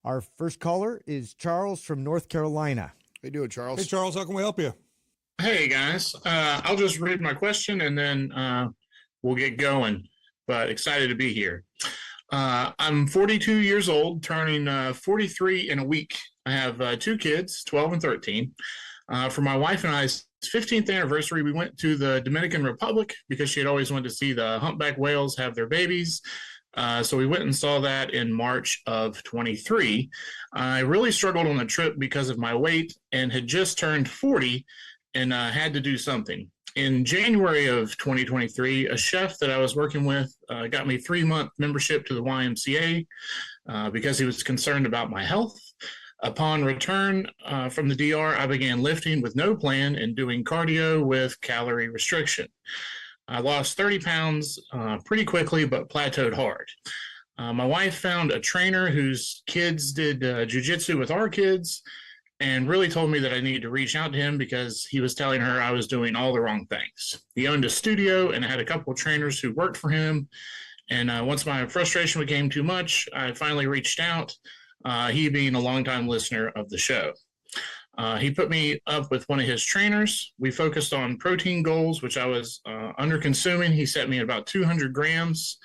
Our first caller is Charles from North Carolina. How you doing, Charles? Hey, Charles, how can we help you? Hey guys, I'll just read my question and then we'll get going. But excited to be here. I'm 42 years old, turning 43 in a week. I have two kids, 12 and 13. For my wife and I's 15th anniversary, we went to the Dominican Republic because she had always wanted to see the humpback whales have their babies. So we went and saw that in March of 23. I really struggled on the trip because of my weight and had just turned 40 and had to do something. In January of 2023, a chef that I was working with got me 3-month membership to the YMCA because he was concerned about my health. Upon return from the DR, I began lifting with no plan and doing cardio with calorie restriction. I lost 30 pounds pretty quickly, but plateaued hard. My wife found a trainer whose kids did jujitsu with our kids and really told me that I needed to reach out to him because he was telling her I was doing all the wrong things. He owned a studio and had a couple of trainers who worked for him. And once my frustration became too much, I finally reached out, he being a longtime listener of the show. He put me up with one of his trainers. We focused on protein goals, which I was under consuming. He set me at about 200 grams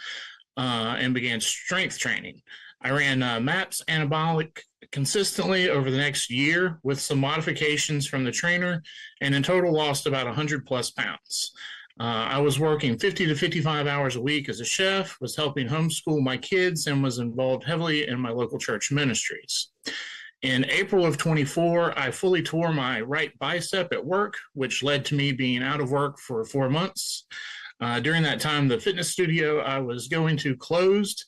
and began strength training. I ran MAPS anabolic consistently over the next year with some modifications from the trainer, and in total lost about 100 plus pounds. I was working 50 to 55 hours a week as a chef, was helping homeschool my kids, and was involved heavily in my local church ministries. In April of 24, I fully tore my right bicep at work, which led to me being out of work for 4 months. During that time, the fitness studio I was going to closed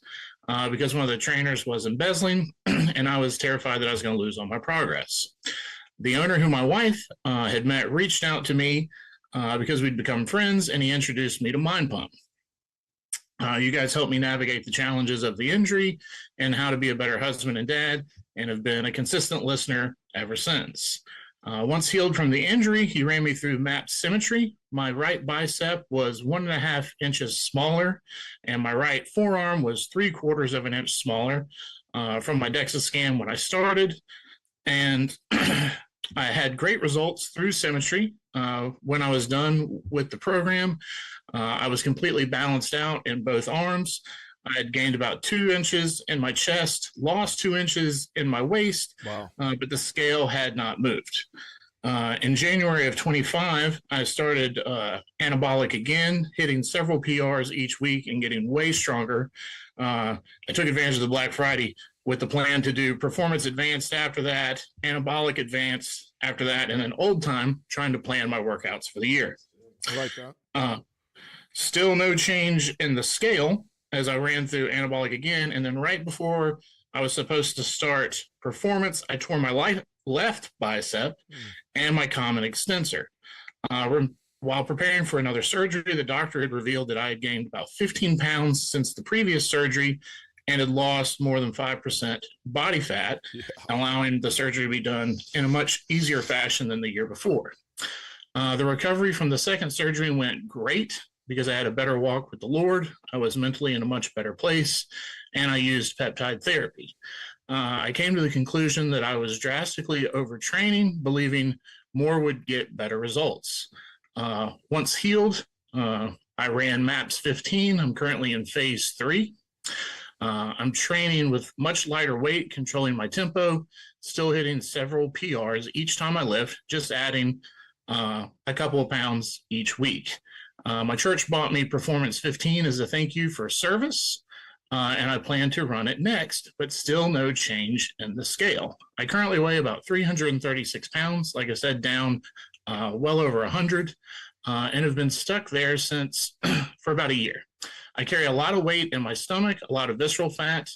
because one of the trainers was embezzling, and I was terrified that I was going to lose all my progress. The owner who my wife had met reached out to me because we'd become friends, and he introduced me to Mind Pump. You guys helped me navigate the challenges of the injury and how to be a better husband and dad, and have been a consistent listener ever since. Once healed from the injury, he ran me through MAP symmetry. My right bicep was 1.5 inches smaller, and my right forearm was 3/4 of an inch smaller from my DEXA scan when I started. And I had great results through symmetry. When I was done with the program, I was completely balanced out in both arms. I had gained about 2 inches in my chest, lost 2 inches in my waist, Wow. but the scale had not moved. In January of 25, I started anabolic again, hitting several PRs each week and getting way stronger. I took advantage of the Black Friday with the plan to do performance advanced after that, anabolic advanced after that, and then old time trying to plan my workouts for the year. I like that. Still no change in the scale as I ran through anabolic again. And then right before I was supposed to start performance, I tore my left bicep and my common extensor. While preparing for another surgery, the doctor had revealed that I had gained about 15 pounds since the previous surgery and had lost more than 5% body fat, allowing the surgery to be done in a much easier fashion than the year before. The recovery from the second surgery went great because I had a better walk with the Lord. I was mentally in a much better place, and I used peptide therapy. I came to the conclusion that I was drastically overtraining, believing more would get better results. Once healed, I ran MAPS 15. I'm currently in phase 3. I'm training with much lighter weight, controlling my tempo, still hitting several PRs each time I lift, just adding a couple of pounds each week. My church bought me Performance 15 as a thank you for service, and I plan to run it next, but still no change in the scale. I currently weigh about 336 pounds, like I said, down well over 100, and have been stuck there since for about a year. I carry a lot of weight in my stomach, a lot of visceral fat.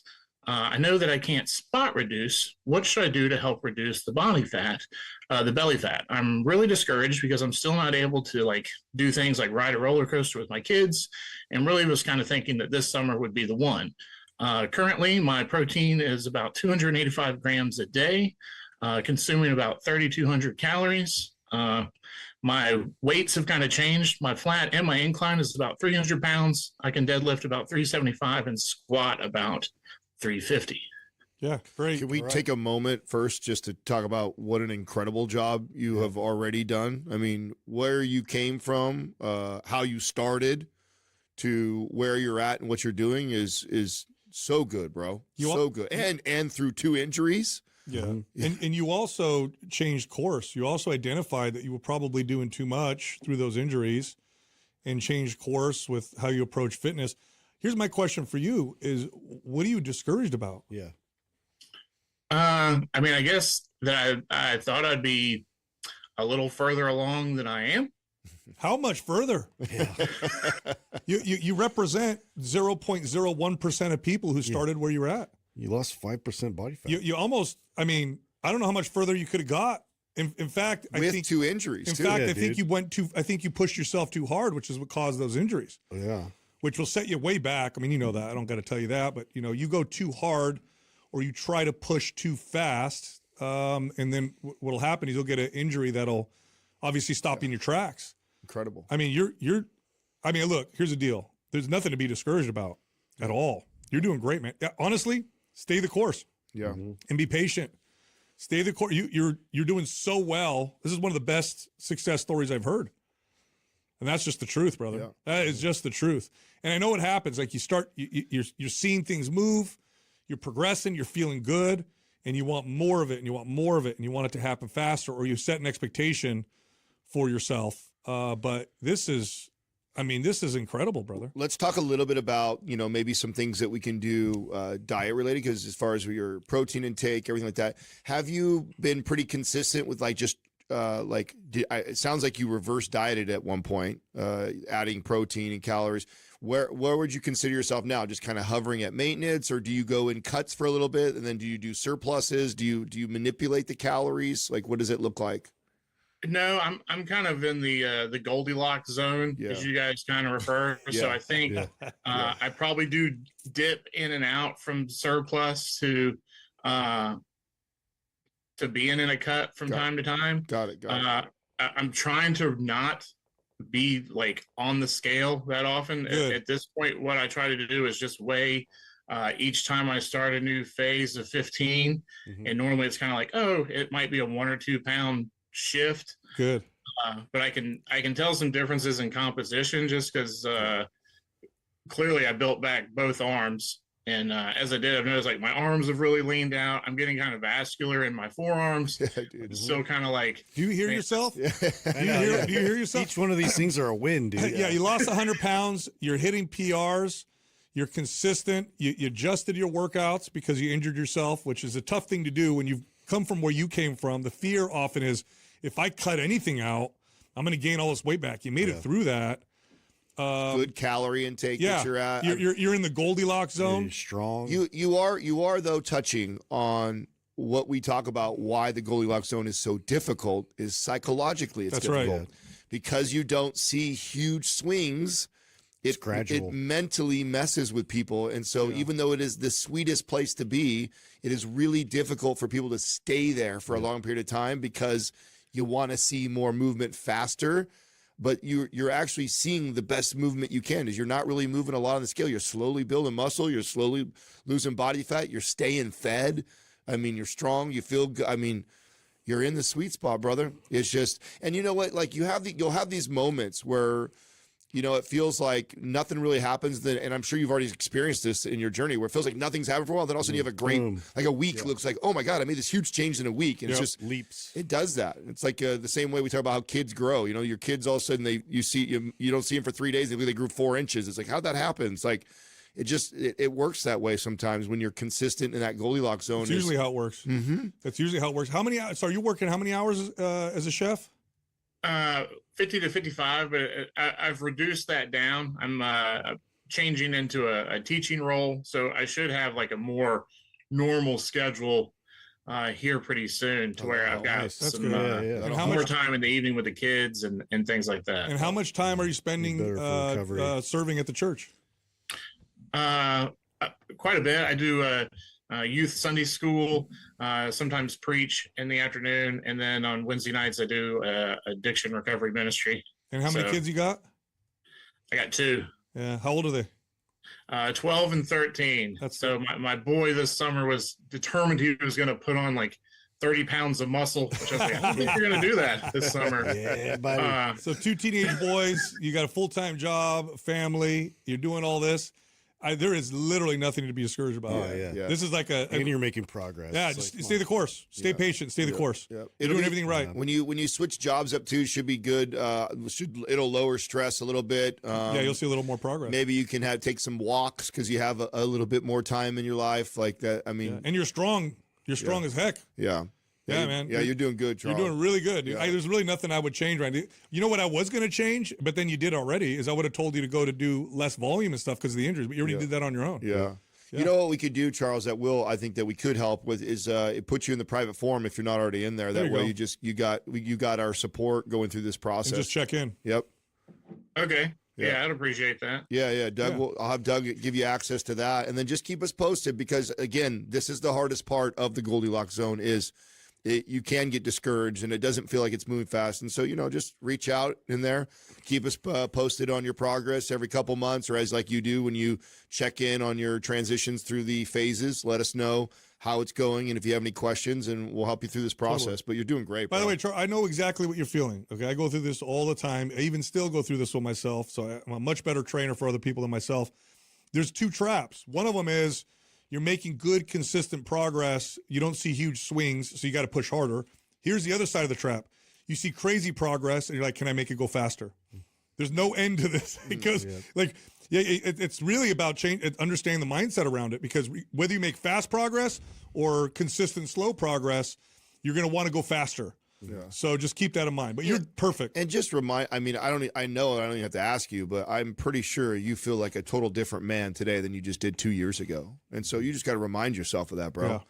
I know that I can't spot reduce. What should I do to help reduce the body fat, the belly fat? I'm really discouraged because I'm still not able to do things like ride a roller coaster with my kids, and really was kind of thinking that this summer would be the one. Currently, my protein is about 285 grams a day, consuming about 3,200 calories. My weights have kind of changed. My flat and my incline is about 300 pounds. I can deadlift about 375 and squat about 350. Yeah, great. Can we take a moment first just to talk about what an incredible job you have already done? I mean, where you came from, how you started to where you're at and what you're doing is so good, bro. So good. And through 2 injuries. Yeah. And you also changed course. You also identified that you were probably doing too much through those injuries and changed course with how you approach fitness. Here's my question for you is, what are you discouraged about? Yeah. I mean, I guess that I thought I'd be a little further along than I am. How much further? Yeah. You represent 0.01% of people who started where you're at. You lost 5% body fat. You almost, I mean, I don't know how much further you could have got. In fact, I think 2 injuries. In too. fact, I think you went too. I think you pushed yourself too hard, which is what caused those injuries. Yeah. Which will set you way back. I mean, you know that. I don't got to tell you that, but you know, you go too hard, or you try to push too fast, and then what'll happen is you'll get an injury that'll obviously stop you in your tracks. Incredible. I mean, you're. I mean, look. Here's the deal. There's nothing to be discouraged about at all. You're doing great, man. Yeah, honestly, stay the course. Yeah. And be patient. Stay the course. You're doing so well. This is one of the best success stories I've heard. And that's just the truth, brother. Yeah. That is just the truth. And I know what happens. Like you start, you're seeing things move, you're progressing, you're feeling good, and you want more of it, and you want more of it, and you want it to happen faster, or you set an expectation for yourself. But this is incredible, brother. Let's talk a little bit about, maybe some things that we can do diet related, because as far as your protein intake, everything like that, have you been pretty consistent with it sounds like you reverse dieted at one point, adding protein and calories. Where would you consider yourself now? Just kind of hovering at maintenance, or do you go in cuts for a little bit and then do you do surpluses? Do you manipulate the calories? Like, what does it look like? No, I'm kind of in the Goldilocks zone, as you guys kind of refer. So I think I probably do dip in and out from surplus to being in a cut from time to time. Got it. I'm trying to not be like on the scale that often. At this point, what I try to do is just weigh each time I start a new phase of 15. And normally it's kind of like, oh, it might be a 1 or 2 pound shift. Good. But I can tell some differences in composition just because clearly I built back both arms. And as I did, I've noticed like my arms have really leaned out. I'm getting kind of vascular in my forearms. So kind of like. Do you hear yourself? Yeah. Do you hear yourself? Each one of these things are a win, dude. Yeah, you lost 100 pounds. You're hitting PRs. You're consistent. You adjusted your workouts because you injured yourself, which is a tough thing to do when you've come from where you came from. The fear often is, if I cut anything out, I'm going to gain all this weight back. You made it through that. Good calorie intake that you're at. You're in the Goldilocks zone. You're strong. You are though touching on what we talk about. Why the Goldilocks zone is so difficult is psychologically it's difficult. Right. Because you don't see huge swings. It's gradual. It mentally messes with people, and so even though it is the sweetest place to be, it is really difficult for people to stay there for a long period of time because you want to see more movement faster. But you're actually seeing the best movement you can. Is you're not really moving a lot on the scale. You're slowly building muscle. You're slowly losing body fat. You're staying fed. I mean, you're strong. You feel good. I mean, you're in the sweet spot, brother. It's just, and you know what? Like you'll have these moments where, it feels like nothing really happens. And I'm sure you've already experienced this in your journey where it feels like nothing's happened for a while. Then all of a sudden you have a great, like a week looks like, oh my God, I made this huge change in a week. And it's just leaps. It does that. It's like the same way we talk about how kids grow. Your kids all of a sudden you don't see them for 3 days. They grew 4 inches. It's like, how'd that happen? It's like, it works that way sometimes when you're consistent in that Goldilocks zone. That's usually how it works. That's usually how it works. How many hours? So are you working how many hours as a chef? 50 to 55, but I've reduced that down. I'm changing into a teaching role, so I should have like a more normal schedule here pretty soon to where I've got some more time in the evening with the kids and things like that. And how much time are you spending serving at the church? Quite a bit. I do youth Sunday school, sometimes preach in the afternoon, and then on Wednesday nights I do addiction recovery ministry. And how many kids you got? I got 2. Yeah. How old are they? 12 and 13. So my boy this summer was determined he was going to put on like 30 pounds of muscle, which I was like, I don't think you're going to do that this summer. Yeah, buddy. So 2 teenage boys, you got a full-time job, family, you're doing all this. There is literally nothing to be discouraged about. Oh, yeah. This is like and you're making progress. Yeah, It's just like, stay the course. Stay patient. Stay the course. Yeah. You're doing everything right. When you switch jobs up too, should be good. It'll lower stress a little bit. Yeah, you'll see a little more progress. Maybe you can take some walks because you have a little bit more time in your life like that. I mean, and you're strong. You're strong as heck. Yeah. Yeah, man. Yeah, you're doing good, Charles. You're doing really good. Yeah. There's really nothing I would change right now. You know what I was going to change, but then you did already, is I would have told you to go to do less volume and stuff because of the injuries, but you already did that on your own. Yeah. You know what we could do, Charles, I think that we could help with is it puts you in the private forum if you're not already in there. That way you got our support going through this process. And just check in. Yep. Okay. Yeah, I'd appreciate that. Yeah. Doug, I'll have Doug give you access to that, and then just keep us posted because again, this is the hardest part of the Goldilocks zone is you can get discouraged and it doesn't feel like it's moving fast. And so, just reach out in there, keep us posted on your progress every couple months or as like you do when you check in on your transitions through the phases. Let us know how it's going and if you have any questions and we'll help you through this process. Totally. But you're doing great. By the way, Charles, I know exactly what you're feeling. Okay. I go through this all the time. I even still go through this with myself. So I'm a much better trainer for other people than myself. There's 2 traps. One of them is, you're making good, consistent progress. You don't see huge swings, so you got to push harder. Here's the other side of the trap. You see crazy progress, and you're like, can I make it go faster? There's no end to this because, it's really about understanding the mindset around it because whether you make fast progress or consistent, slow progress, you're going to want to go faster. Yeah. So just keep that in mind. But you're perfect. And just I know I don't even have to ask you, but I'm pretty sure you feel like a total different man today than you just did 2 years ago. And so you just got to remind yourself of that, bro.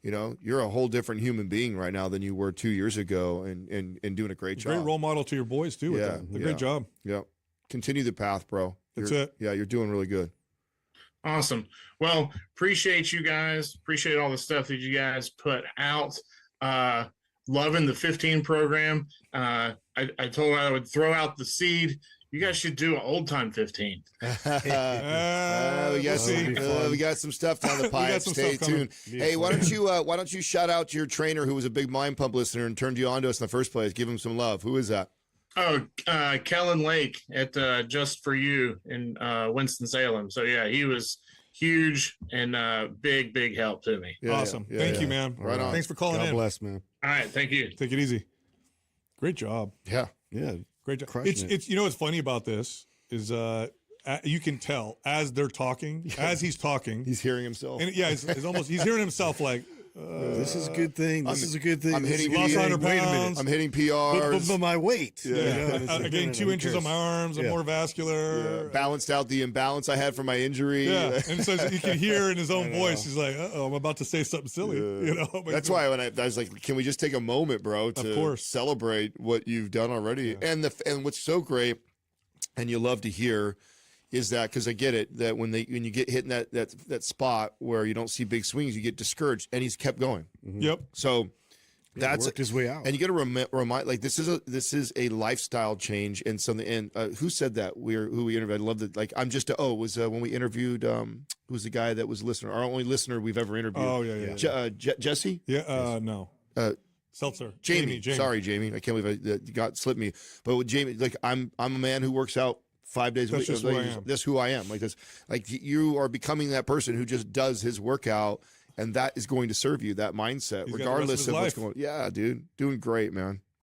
Yeah. You're a whole different human being right now than you were 2 years ago and doing a great job. Great role model to your boys too. Yeah. Great job. Yeah. Continue the path, bro. That's it. Yeah. You're doing really good. Awesome. Well, appreciate you guys. Appreciate all the stuff that you guys put out. Loving the 15 program. I told her I would throw out the seed. You guys should do an old time 15. We got some stuff down the pipe. Stay tuned. Hey, why don't you shout out to your trainer who was a big Mind Pump listener and turned you on to us in the first place? Give him some love. Who is that? Oh, Kellen Lake at Just For You in Winston-Salem. So yeah, he was huge and big help to me. Awesome. Thank you, man. Right on. Thanks for calling in. God bless, man. All right, thank you. Take it easy. Great job. Yeah. Great job. It's what's funny about this is you can tell as they're talking, as he's talking, he's hearing himself. And it's almost he's hearing himself like this is a good thing. This is a good thing. I'm hitting lost 100 pounds. Wait a minute. I'm hitting PRs. But my weight. I gained 2 inches on my arms. I'm more vascular. Balanced out the imbalance I had from my injury. Yeah. And so you can hear in his own voice, he's like, "Uh-oh, I'm about to say something silly." That's why when I was like, "Can we just take a moment, bro, to celebrate what you've done already?" Yeah. And what's so great, and you love to hear, is that because I get it that when you get hit in that spot where you don't see big swings, you get discouraged, and he's kept going. Mm-hmm. Yep. So that's worked his way out, and you got to remind like this is a lifestyle change and something. And who said that? Who we interviewed? I love that. Like I'm just was when we interviewed who's the guy that was a listener, our only listener we've ever interviewed. Oh yeah. Jesse. Yeah. No. Seltzer. Jamie. Sorry, Jamie. I can't believe it got slipped me. But with Jamie, like I'm a man who works out 5 days a week. That's who I am. Like this, like you are becoming that person who just does his workout, and that is going to serve you. That mindset, regardless of what's going on. Yeah, dude, doing great, man.